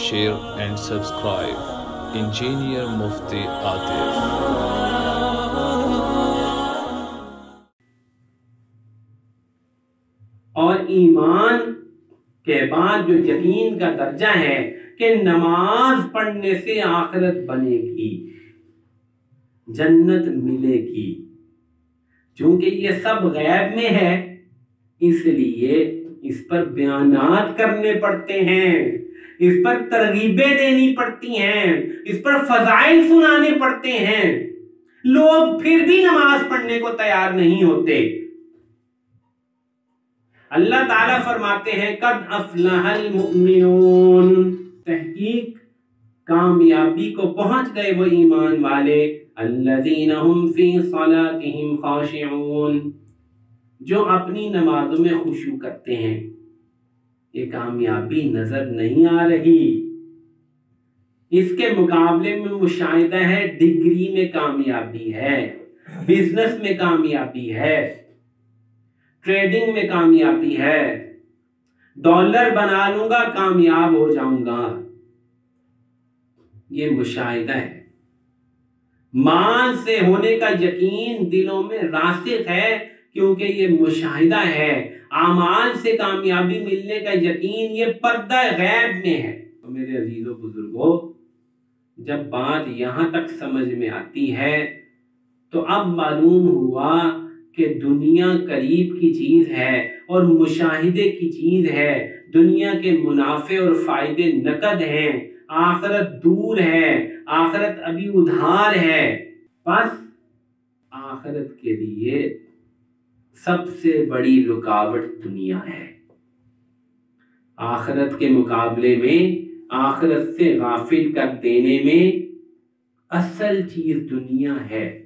share and subscribe. Engineer Mufti Atif. और ईमान के बाद जो यकीन का दर्जा है कि नमाज पढ़ने से आखिरत बनेगी, जन्नत मिलेगी। चूंकि ये सब गैब में है, इसलिए इस पर बयानात करने पड़ते हैं, इस पर तरगीबें देनी पड़ती हैं, इस पर फजाइल सुनाने पड़ते हैं। लोग फिर भी नमाज पढ़ने को तैयार नहीं होते। अल्लाह ताला फरमाते हैं कद अफ़लहल मुमिनून, तहकीक कामयाबी को पहुंच गए वो ईमान वाले, अल्लज़ीना हुम फी सलातिहिम खाशिऊन, जो अपनी नमाजों में खुशू करते हैं। ये कामयाबी नजर नहीं आ रही। इसके मुकाबले में मुशाहिदा है डिग्री में कामयाबी है, बिजनेस में कामयाबी है, ट्रेडिंग में कामयाबी है, डॉलर बना लूंगा कामयाब हो जाऊंगा। ये मुशाहिदा है। मान से होने का यकीन दिलों में रासिख है, क्योंकि ये मुशाहिदा है। आमाल से कामयाबी मिलने का यकीन ये पर्दा गैब में है। तो मेरे अजीजों बुजुर्गों, जब बात यहां तक समझ में आती है तो अब मालूम हुआ कि दुनिया करीब की चीज है और मुशाहिदे की चीज है। दुनिया के मुनाफे और फायदे नकद हैं, आखिरत दूर है, आखिरत अभी उधार है। बस आखिरत के लिए सबसे बड़ी रुकावट दुनिया है। आखिरत के मुकाबले में, आखिरत से गाफिल कर देने में असल चीज दुनिया है।